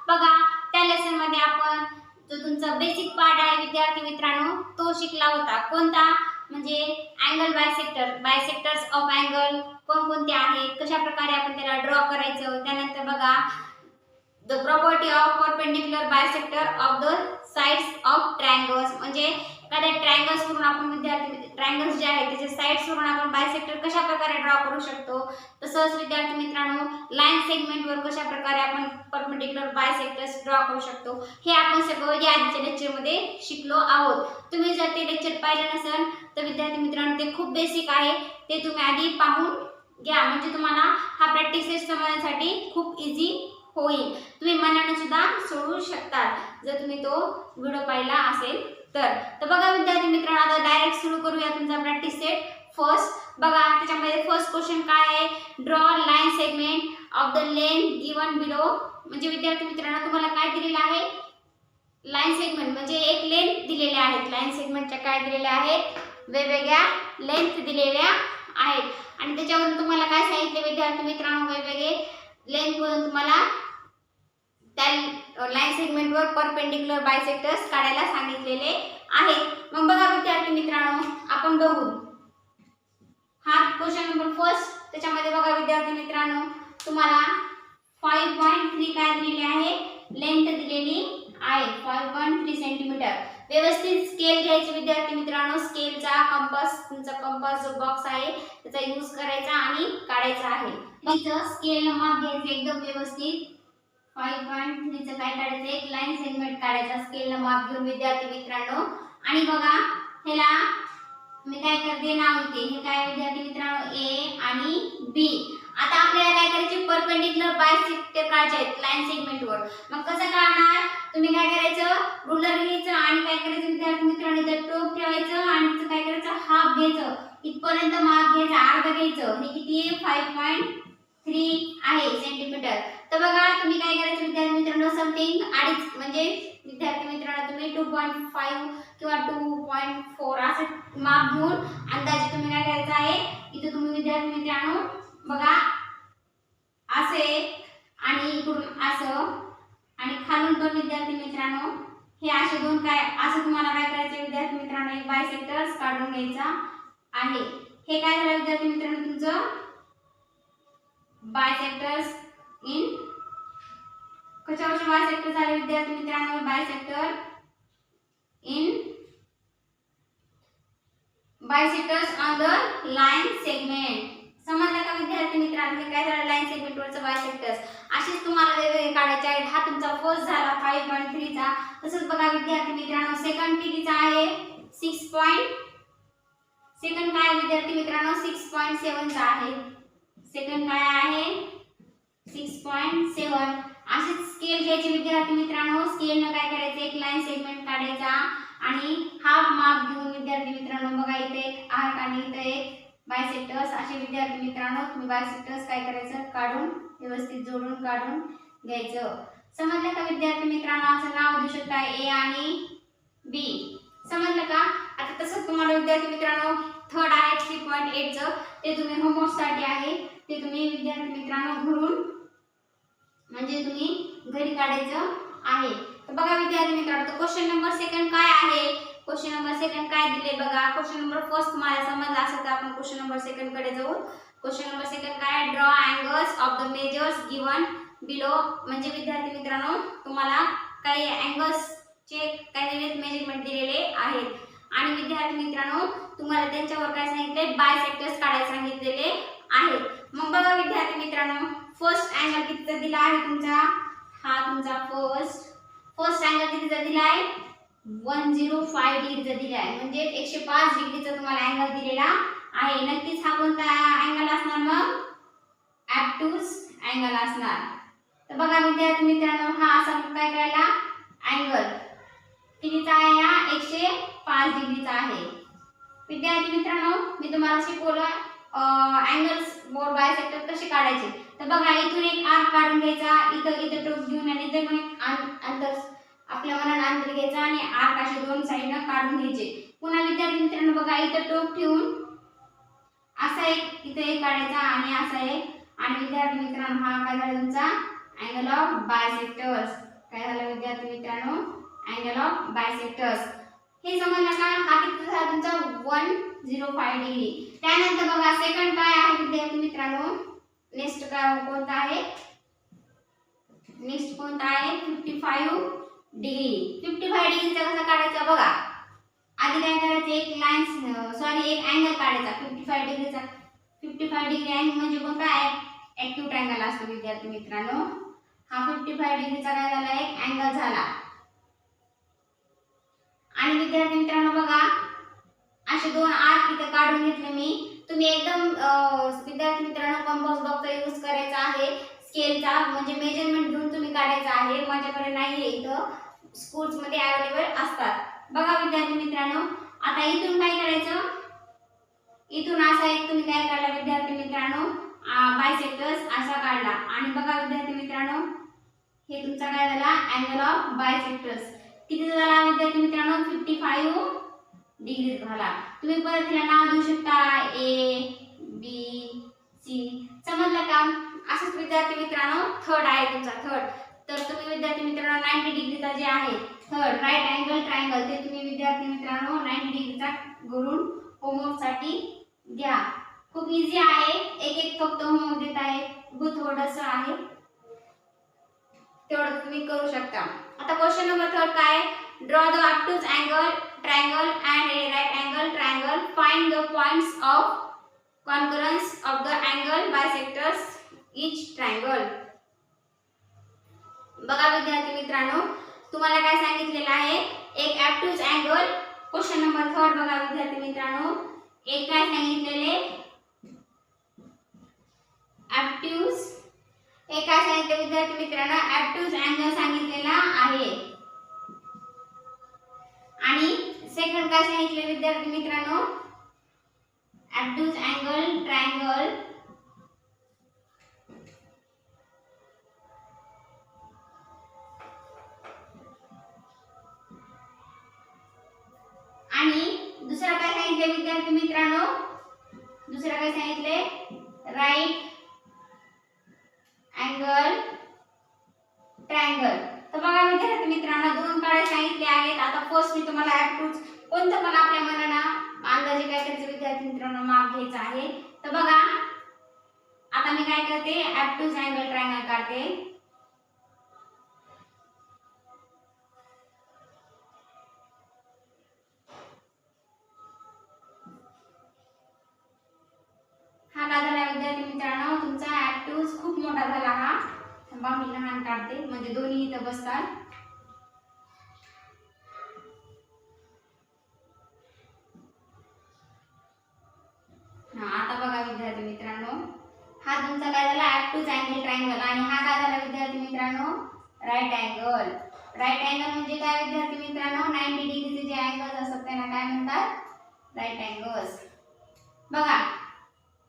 बघा त्या लेसन मध्ये आपण जो तुमचा बेसिक पार्ट आहे विद्यार्थी मित्रांनो तो शिकला होता. कोणता? म्हणजे अँगल बायसेक्टर्स ऑफ अँगल कोणकोणते आहेत, कशा प्रकारे आपण त्याला ड्रॉ करायचं. त्यानंतर बघा the property of perpendicular bisector of the sides of triangles, म्हणजे एखाद्या ट्रायंगल्स वरून आपण विद्यार्थी ट्रायंगल्स जे आहेत त्याचे साइड्स वरून आपण बायसेक्टर कशा प्रकारे ड्रॉ करू शकतो. तसंच विद्यार्थी मित्रांनो लाईन सेगमेंट वर कशा प्रकारे आपण परपेंडिक्युलर बायसेक्टर्स ड्रॉ करू शकतो हे आपण सगळं या आधीच्या लेक्चर मध्ये शिकलो आहोत. तुम्ही जर ते लेक्चर पाहिलं नसेल तर विद्यार्थी मित्रांनो ते खूप बेसिक आहे, ते तुम्ही आधी पाहून घ्या, म्हणजे तुम्हाला हा प्रॅक्टिस टेस्ट समजण्यासाठी खूप इझी होईल. तुम्ही मनाने सुद्धा सोडवू शकता जर तुम्ही तो व्हिडिओ पाहिला असेल तर बघा विद्यार्थी मित्रांनो आता डायरेक्ट सुरू करूया तुमचा प्रॅक्टिस सेट. फर्स्ट बघा त्याच्यामध्ये फर्स्ट क्वेश्चन काय आहे, draw line segment of the length given below. म्हणजे विद्यार्थी मित्रांनो तुम्हाला काय दिलेलं आहे, लाईन सेगमेंट म्हणजे एक लेंथ दिलेले आहेत. लाईन सेगमेंटच्या काय दिलेल्या आहेत, वेगवेगळ्या लेंथ दिलेल्या आहेत आणि त्याच्यावरून तुम्हाला काय सांगितले विद्यार्थी मित्रांनो, वेगवेगळे लेंथ वरून तुम्हाला त्या लाईन सेगमेंट वर परपेंडिक्युलर बायसेक्टर्स काढायला सांगितलेले आहेत. मग बघा विद्यार्थी मित्रांनो आपण बघू हा क्वेश्चन नंबर फर्स्ट. त्याच्यामध्ये बघा विद्यार्थी मित्रांनो तुम्हाला 5.3 काय दिलेले आहे, लेंथ दिलेली आहे 5.3 सेंटीमीटर. व्यवस्थित स्केल घ्यायची विद्यार्थी मित्रांनो, स्केलचा कंपास तुमचा कंपास जो बॉक्स आहे त्याचा यूज करायचा आणि काढायचा आहे. इथं स्केल माप घ्यायचं एकदम व्यवस्थित. 5.3 चं काय काढायचं, एक लाईन सेगमेंट काढायचा स्केल माप घेऊन विद्यार्थी मित्रांनो. आणि बघा ह्याला मी काय करते नाव देते, हे काय विद्यार्थी मित्रांनो ए आणि बी. आता आपल्याला काय करायचे, परपेंडिक्युलर बायसेक्टर काढायचे आहेत लाईन सेगमेंट वर. मग कसं काढणार, तुम्ही काय करायचं, रुलर घ्यायचं आणि काय करायचं विद्यार्थी मित्रांनो इथं टोक ठेवायचं आणि काय करायचं हाफ घ्यायचं, इथपर्यंत माप घ्यायचं, अर्ध घ्यायचं. हे किती आहे 5.3 आहे सेंटीमीटर. तर बघा तुम्ही काय करायचं विद्यार्थी मित्रांनो समथिंग अडीच, म्हणजे विद्यार्थी मित्रांनो तुम्ही 2.5 किंवा 2.4 असं माप घेऊन अंदाजे तुम्ही काय करायचं आहे. इथे तुम्ही विद्यार्थी मित्रांनो बघा असे आणि इकडून असं आणि खालून पण विद्यार्थी मित्रांनो हे असे दोन काय असं तुम्हाला काय करायचं विद्यार्थी मित्रांनो एक बायसेक्टर्स काढून घ्यायचा आहे. हे काय झालं विद्यार्थी मित्रांनो तुमचं बायसेक्टर्स इन कशावर बायसेक्टर झाले विद्यार्थी मित्रांनो, bisector in bisectors on the line segment. समजलं का विद्यार्थी मित्रांनो, हे काय झालं लाईन सेगमेंट वरचं बायसेक्टर्स. अशीच तुम्हाला वेगवेगळे काढायचे आहेत. हा तुमचा फर्स्ट झाला 5.3 चा. तसंच बघा विद्यार्थी मित्रांनो सेकंड कितीचा आहे 6. सेकंड काय विद्यार्थी मित्रांनो 6.7 चा आहे. सेकंड काय आहे 6.7. अशीच स्केल घ्यायची विद्यार्थी मित्रांनो, स्केलनं काय करायचं एक लाईन सेगमेंट काढायचा आणि हाफ माप घेऊन विद्यार्थी मित्रांनो बघा इथे एक आर्क आणि इथे एक बायसेक्टर्स असे विद्यार्थी मित्रांनो तुम्ही बायसेक्टर्स काय करायचं काढून व्यवस्थित जोडून काढून घ्यायचं. समजलं का विद्यार्थी मित्रांनो, असं नाव देऊ शकता ए आणि बी. समजलं का. आता तसंच तुम्हाला विद्यार्थी मित्रांनो थर्ड आहे 3.8 चं, ते तुम्ही होमवर्क साठी आहे, ते तुम्ही विद्यार्थी मित्रांनो घरून म्हणजे तुम्ही घरी काढायचं आहे. तर बघा विद्यार्थी मित्रांनो क्वेश्चन नंबर सेकंड काय आहे, क्वेश्चन नंबर सेकंड काय दिले बघा. क्वेश्चन नंबर फर्स्ट तुम्हाला समजला असेल तर आपण क्वेश्चन नंबर सेकंड कडे जाऊ. क्वेश्चन नंबर सेकंड काय, draw angles of the measures given below. म्हणजे विद्यार्थी मित्रांनो तुम्हाला काही अँगल्स चे काही मेजरमेंट दिलेले आहेत आणि विद्यार्थी मित्रांनो तुम्हाला त्यांच्यावर काय सांगितले बायसेक्टर्स काढायला सांगितलेले आहेत. मग बघा विद्यार्थी मित्रांनो फर्स्ट अँगल कितीचा दिला आहे तुमचा, हा तुमचा फर्स्ट अँगल कितीचा दिला आहे 105 डिग्रीचा दिला आहे, म्हणजे 105 डिग्रीचा तुम्हाला अँगल दिलेला आहे. नक्कीच हा कोणता अँगल असणार, मग ऑब्ट्यूज अँगल असणार. तर बघा विद्यार्थी मित्रांनो हा असा काय करायला अँगल कितीचा आहे, हा 105 डिग्रीचा आहे. विद्यार्थी मित्रांनो मी तुम्हाला शिकवलं अँगल्स बोर बायसेक्टर कसे काढायचे. तर बघा इथून एक आर्क काढून घ्यायचा, इथं टोक घेऊन आणि इथं एक अंतर आपल्या मनाने अंतर घ्यायचं आणि आर्क असे दोन साइडनं काढून घ्यायचे. पुन्हा विद्यार्थी मित्रांनो बघा इथं टोक ठेवून असा एक इथं एक काढायचा आणि असा एक, आणि विद्यार्थी मित्रांनो हा काय झाला तुमचा अँगल ऑफ बायसेक्टर्स. काय झालं विद्यार्थी मित्रांनो? Angle of bisectors. हे समजलं का? हा किती झाला तुमचा 105 डिग्री. त्यानंतर बघा सेकंड काय आहे विद्यार्थी मित्रांनो? नेक्स्ट काय कोणता आहे? नेक्स्ट कोणता आहे? 55 डिग्री. 55 डिग्रीचा कसा काढायचा बघा. आधी काय करायचं? एक लाईन एक अँगल काढायचा 55 डिग्रीचा. 55 डिग्री अँगल म्हणजे कोणता आहे? ऍक्टिव्ह ट्रायंगल असतो विद्यार्थी मित्रांनो. हा 55 डिग्रीचा काय झाला? एक अँगल झाला. आणि विद्यार्थी मित्रांनो बघा असे दोन आर्क इथे काढून घेतले मी. तुम्ही एकदम विद्यार्थी मित्रांनो कंपास बॉक्सचा यूज करायचा आहे. स्केलचा म्हणजे मेजरमेंट घेऊन तुम्ही काढायचा आहे. माझ्याकडे नाहीये, इथं स्कूल्स मध्ये अवेलेबल असतात. बघा विद्यार्थी मित्रांनो आता इथून काय करायचं? इथून असा एक तुम्ही काय काढला विद्यार्थी मित्रांनो? बायसेक्टर्स असा काढला. आणि बघा विद्यार्थी मित्रांनो हे तुमचा काय झाला? Angle of bisectors. किती झाला विद्यार्थी मित्रांनो? 55 डिग्री झाला. तुम्ही परत तिला नाव देऊ शकता ए बी सी. समजलं का? असंच विद्यार्थी मित्रांनो थर्ड आहे तुमचा थर्ड. तर तुम्ही विद्यार्थी मित्रांनो 90 डिग्रीचा जे आहे थर्ड राईट अँगल ट्रायंगल ते तुम्ही विद्यार्थी मित्रांनो 90 डिग्रीचा करून होमवर्क साठी घ्या. खूप इझी आहे. एक एक फक्त होमवर्क देत आहे. थोडंसं आहे तेवढं तुम्ही करू शकता. आता क्वेश्चन नंबर थर्ड काय? Draw the obtuse angle triangle and a right angle triangle. Find the points of concurrence of the angle bisectors each triangle. बघा विद्यार्थी मित्रांनो तुम्हाला काय सांगितलेलं आहे? एक obtuse angle. Question number third बघा विद्यार्थी मित्रांनो एक काय सांगितलेले? ऑब्टूज. एक काय सांगितले विद्यार्थी मित्रांनो? ऑब्टूज अँगल सांगितलेला आहे. आणि सेकंड काय सांगितले विद्यार्थी मित्रांनो? ऑब्टूज अँगल ट्रायंगल आणि दुसरा काय सांगितले विद्यार्थी मित्रांनो? दुसरा काय सांगितले? Right angle triangle. तर बघा विद्यार्थी मित्रांनो दोन काळे सांगितले आहेत. आता फर्स्ट मी तुम्हाला ऑब्टूज कोणतं पण आपल्या मनानं अंदाजे काय करायचं विद्यार्थी मित्रांनो माप घ्यायचं आहे. तर बघा आता मी काय करते? ऑब्टूज अँगल ट्रायंगल काढते. हा काय झाला विद्यार्थी मित्रांनो तुमचा ऑब्टूज खूप मोठा झाला. हा थांबा मी लहान काढते म्हणजे दोन्ही इथं बसतात. आता बघा विद्यार्थी मित्रांनो हा तुमचा काय झाला? ऑब्टूज अँगल ट्रायंगल. आणि हा काय झाला विद्यार्थी मित्रांनो? Right angle. राईट अँगल म्हणजे काय विद्यार्थी मित्रांनो? 90 डिग्रीचे जे अँगल्स असतात त्यांना काय म्हणतात? Right angles. बघा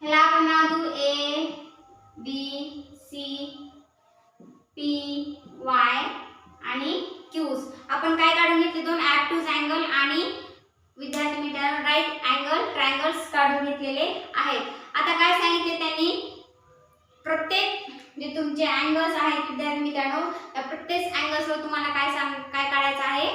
ह्याला आपण नाव देऊ A B C P Y आणि क्यूज. आपण काय काढून घेतले? दोन ऑब्टूज अँगल आणि विद्यार्थी मित्रांनो राईट अँगल ट्रायंगल्स काढून घेतलेले आहेत. आता काय सांगितले त्यांनी? प्रत्येक जे तुमचे अँगल्स आहेत विद्यार्थी मित्रांनो त्या प्रत्येक अँगल्सवर तुम्हाला काय काढायचं आहे?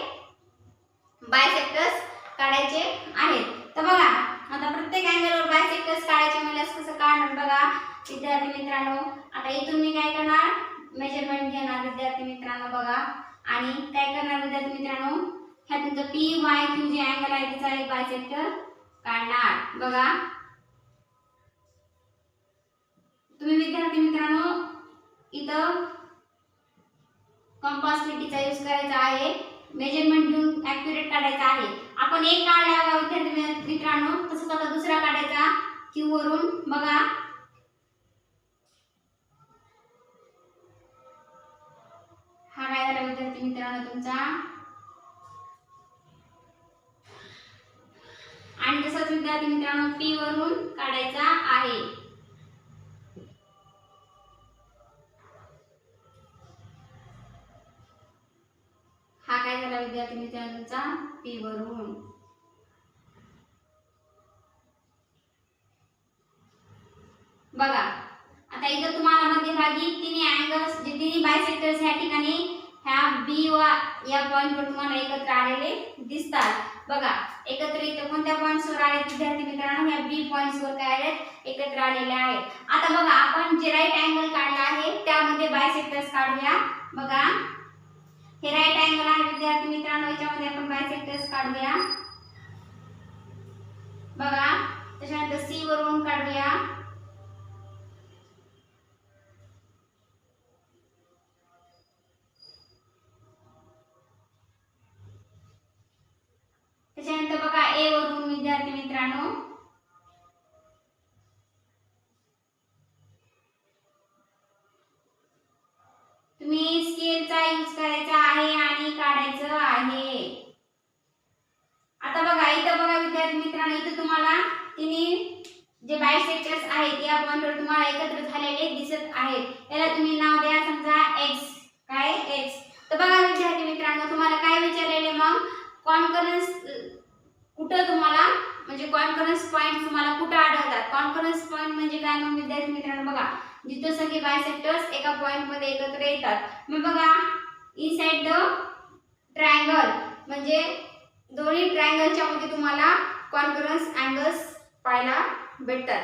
बायसेक्टर्स काढायचे आहेत. तर बघा आता प्रत्येक अँगलवर बायसेक्टर्स काढायचे म्हणजे कसं काढणार बघा विद्यार्थी मित्रांनो. आता इथून मी काय करणार? मेजरमेंट घेणार विद्यार्थी मित्रांनो बघा. आणि काय करणार विद्यार्थी मित्रांनो? ह्या तुमचं पी वाय क्यू जे अँगल आहे त्याचा एक बायसेक्टर काढणार. बघा तुम्ही विद्यार्थी मित्रांनो इथं कंपास पेटीचा यूज करायचा आहे. मेजरमेंट घेऊन ॲक्युरेट काढायचा आहे. आपण एक काढला विद्यार्थी मित्रांनो तसंच आता दुसरा काढायचा क्यू वरून. बघा हा काय झाला विद्यार्थी मित्रांनो तुमचा. आणि तसंच विद्यार्थी मित्रांनो पी वरून काढायचा आहे. हा काय झाला विद्यार्थी मित्रांनो तुमचा पी वरून. बघा आता इथं तुम्हाला मध्यभागी तिन्ही अँगल्स जे तिन्ही बायसेक्टर्स ह्या ठिकाणी ह्या बी व या पॉइंटवर तुम्हाला एकत्र आलेले दिसतात. बघा एकत्र इथे कोणत्या पॉइंट्सवर आले विद्यार्थी मित्रांनो, ह्या बी पॉइंट्सवर काय आहेत एकत्र आलेले आहेत. आता बघा आपण जे राईट अँगल काढला आहे त्यामध्ये बायसेक्टर्स काढूया. बघा हे राईट अँगल आहे विद्यार्थी मित्रांनो, याच्यामध्ये आपण बायसेक्टर्स काढूया. बघा त्याच्यानंतर सी वरून काढूया. त्याच्यानंतर बघा ए वरून विद्यार्थी मित्रांनो, तुम्ही स्केलचा यूज करायचा आहे आणि काढायचं आहे. आता बघा इथं बघा विद्यार्थी मित्रांनो, इथं तुम्हाला तिन्ही जे बायसेक्टर्स आहेत या पॉइंटवर तुम्हाला एकत्र झालेले दिसत आहेत. याला तुम्ही नाव द्या समजा x. काय x. तर बघा विद्यार्थी मित्रांनो, तुम्हाला काय विचारलेले मग कॉन्करन्स कुठं तुम्हाला म्हणजे कॉन्करन्स पॉइंट तुम्हाला कुठं आढळतात. कॉन्करन्स पॉइंट म्हणजे काय मग विद्यार्थी मित्रांनो, बघा जिथं सगळे बायसेक्टर्स एका पॉइंट मध्ये एकत्र येतात. मग बघा इनसाइड द ट्रायंगल म्हणजे दोन्ही ट्रायंगलच्या मध्ये तुम्हाला कॉन्करन्स अँगल्स पाहायला भेटतात.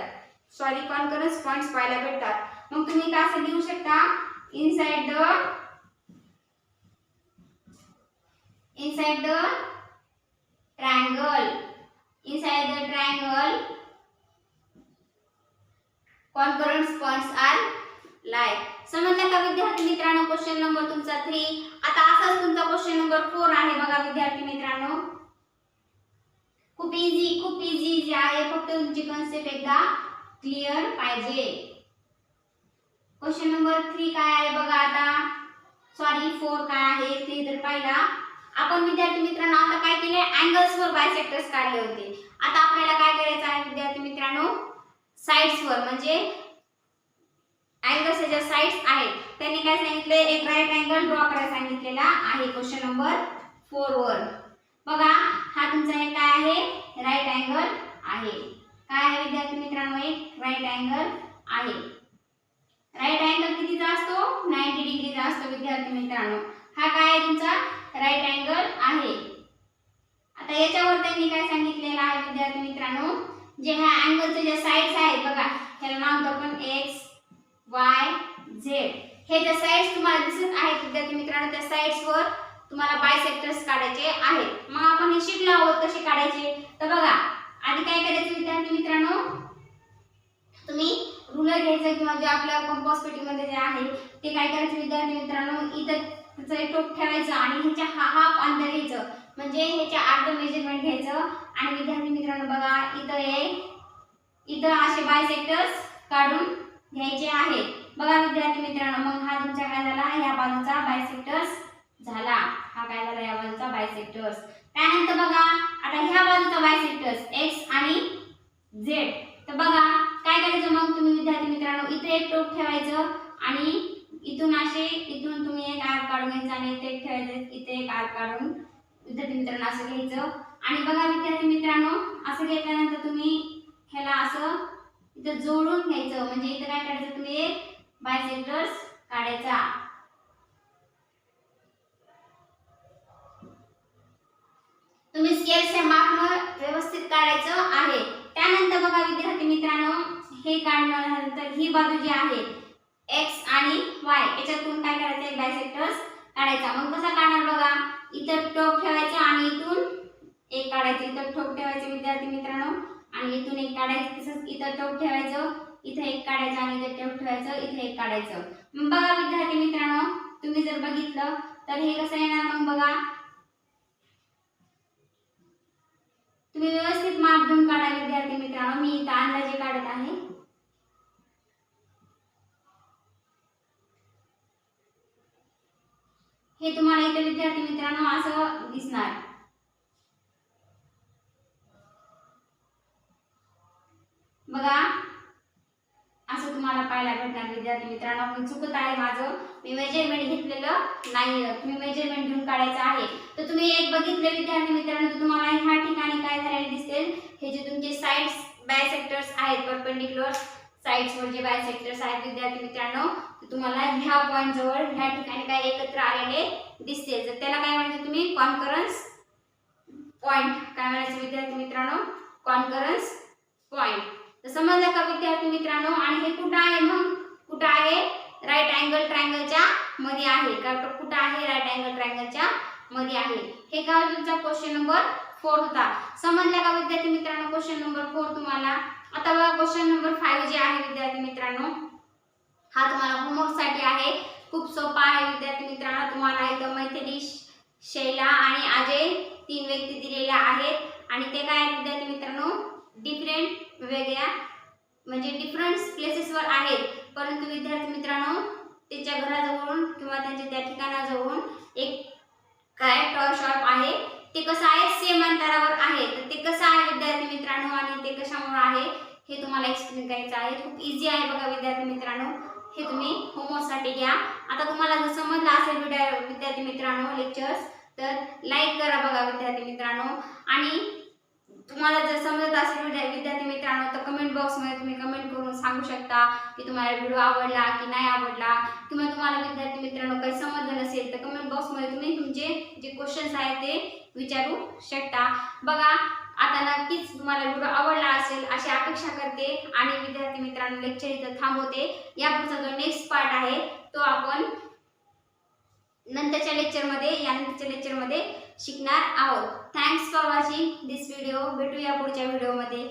कॉन्करन्स पॉइंट्स पाहायला भेटतात. मग तुम्ही काय असं लिहू शकता inside the triangle concurrent points are lie. समजलं का विद्यार्थी मित्रांनो क्वेश्चन नंबर तुमचा 3. आता असाच तुमचा क्वेश्चन नंबर 4 आहे. बघा विद्यार्थी मित्रांनो खूप इझी आहे, फक्त तुमची कन्सेप्ट एकदा क्लिअर पाहिजे. क्वेश्चन नंबर 3 काय आहे बघा. आता 4 काय आहे ते जर पाहिला आपण विद्यार्थी मित्रांनो, आता काय केले अँगल्स वर बायसेक्टर्स काढले होते. आता आपल्याला काय करायचं आहे विद्यार्थी मित्रांनो, साइड्स वर म्हणजे अँगल्सच्या ज्या साइड्स आहेत त्यांनी काय सांगितले एक राईट अँगल ड्रॉ करायला सांगितलेला आहे क्वेश्चन नंबर 4 वर. बघा हा तुमचा एक काय आहे राईट अँगल आहे. काय आहे विद्यार्थी मित्रांनो, एक राईट अँगल आहे. राईट अँगल कितीचा असतो 90 डिग्रीचा असतो विद्यार्थी मित्रांनो. हा काय आहे तुमचा राईट अँगल आहे. आता याच्यावर त्यांनी काय सांगितलेलं आहे विद्यार्थी मित्रांनो, जे ह्या अँगलचे जे साइड्स आहेत बघा ह्याला नाव देतो आपण x y z. हे जे साइड्स तुम्हाला दिसत आहेत विद्यार्थी मित्रांनो, त्या साइड्स वर तुम्हाला बायसेक्टर्स काढायचे आहेत. मग आपण हे शिकलो आहोत कसे काढायचे. तर बघा आधी काय करायचं विद्यार्थी मित्रांनो, तुम्ही रुलर घ्यायचं किंवा जे आपल्या कंपास पेटीमध्ये जे आहे ते काय करायचं विद्यार्थी मित्रांनो, इथं त्याचं एक टोक ठेवायचं आणि ह्याच्या हाफ अंतर घ्यायचं म्हणजे ह्याच्या अर्ध मेजरमेंट घ्यायचं. आणि विद्यार्थी मित्रांनो बघा इथं असे बायसेक्टर्स काढून घ्यायचे आहेत. बघा विद्यार्थी मित्रांनो, मग हा तुमचा काय झाला ह्या बाजूचा बायसेक्टर्स झाला. हा काय झाला या बाजूचा बायसेक्टर्स. त्यानंतर बघा आता ह्या बाजूचा बायसेक्टर्स x आणि z. तर बघा काय करायचं मग तुम्ही विद्यार्थी मित्रांनो, इथे एक टोक ठेवायचं आणि इथून तुम्ही एक आर्क काढून घ्यायचा आणि इथे एक ठेवायचं, इथे एक आर्क काढून विद्यार्थी मित्रांनो असं घ्यायचं. आणि बघा विद्यार्थी मित्रांनो असं घेतल्यानंतर तुम्ही ह्याला असं इथं जोडून घ्यायचं म्हणजे इथं काय करायचं तुम्ही एक बायसेक्टर्स काढायचा. तुम्ही स्केलच्या मापनं व्यवस्थित काढायचं आहे. त्यानंतर बघा विद्यार्थी मित्रांनो हे काढल्यानंतर ही बाजू जी आहे x आणि y याच्यातून काय करायचं एक बायसेक्टर्स काढायचा. मग कसा काढणार बघा, इथं टोक ठेवायचं आणि इथून एक काढायचं. इथं टोक ठेवायचं विद्यार्थी मित्रांनो आणि इथून एक काढायचं. तसंच इथं टोक ठेवायचं, इथं एक काढायचं आणि इथं टोक ठेवायचं, इथे एक काढायचं. मग बघा विद्यार्थी मित्रांनो तुम्ही जर बघितलं तर हे कसं येणार मग बघा, तुम्ही व्यवस्थित माप घेऊन काढा विद्यार्थी मित्रांनो. मी इथं अंदाजे काढत आहे. हे तुम्हाला इथे विद्यार्थी मित्रांनो असं दिसणार. बघा असं तुम्हाला पाहायला भेटणार विद्यार्थी मित्रांनो. मी चुकत आहे माझं, मी मेजरमेंट घेतलेलं नाही, तुम्ही मेजरमेंट घेऊन काढायचं आहे. तर तुम्ही एक बघितले विद्यार्थी मित्रांनो तर तुम्हाला ह्या ठिकाणी काय झालेले दिसतील, हे जे तुमचे साइड्स बायसेक्टर्स आहेत परपेंडिक्युलर साइड्सवर जे बायसेक्टर्स आहेत विद्यार्थी मित्रांनो, तुम्हाला ह्या पॉइंट जवळ ह्या ठिकाणी काय एकत्र आलेले दिसते, तर त्याला काय म्हणायचं तुम्ही कॉन्करन्स पॉइंट. काय म्हणायचं विद्यार्थी मित्रांनो, कॉन्करन्स पॉइंट. तर समजलं का विद्यार्थी मित्रांनो. आणि हे कुठं आहे, मग कुठं आहे, राईट अँगल ट्रायंगलच्या मध्ये आहे का, कुठं आहे, राईट अँगल ट्रायंगलच्या मध्ये आहे. हे काय तुमचा क्वेश्चन नंबर 4 होता. समजला का विद्यार्थी मित्रांनो क्वेश्चन नंबर 4 तुम्हाला. आता बघा क्वेश्चन नंबर 5 जे आहे विद्यार्थी मित्रांनो, हा तुम्हाला होमवर्क साठी आहे. खूप सोपा आहे विद्यार्थी मित्रांनो. तुम्हाला इथं मैथिली, शैला आणि अजय 3 व्यक्ती दिलेल्या आहेत आणि ते काय आहेत विद्यार्थी मित्रांनो, डिफरंट वेगळ्या म्हणजे डिफरंट प्लेसेसवर आहेत, परंतु विद्यार्थी मित्रांनो त्यांच्या घराजवळून किंवा त्यांच्या त्या ठिकाणाजवळून एक काय टॉय शॉप आहे. ते कसं आहे, सेम अंतरावर आहे. तर ते कसं आहे विद्यार्थी मित्रांनो आणि ते कशामुळे आहे हे तुम्हाला एक्सप्लेन करायचं आहे. खूप इझी आहे बघा विद्यार्थी मित्रांनो. हे तुम्ही होमवर्क साठी घ्या. आता तुम्हाला जर समजलं असेल विद्यार्थी मित्रांनो लेक्चर्स, तर लाईक करा बघा विद्यार्थी मित्रांनो. आणि तुम्हाला जर समजत असेल विद्यार्थी मित्रांनो, तर कमेंट बॉक्समध्ये तुम्ही कमेंट करून सांगू शकता की तुम्हाला व्हिडिओ आवडला की नाही आवडला, किंवा तुम्हाला विद्यार्थी मित्रांनो काही समजलं नसेल तर कमेंट बॉक्समध्ये तुम्ही तुमचे जे क्वेश्चन्स आहेत ते विचारू शकता. बघा आता नक्कीच तुम्हाला व्हिडिओ आवडला असेल अशी अपेक्षा करते आणि विद्यार्थी मित्रांनो लेक्चर इथं थांबवते. यापुढचा जो नेक्स्ट पार्ट आहे तो आपण यानंतरच्या लेक्चरमध्ये शिकणार आहोत. Thanks for watching this video. भेटूया पुढच्या व्हिडिओमध्ये.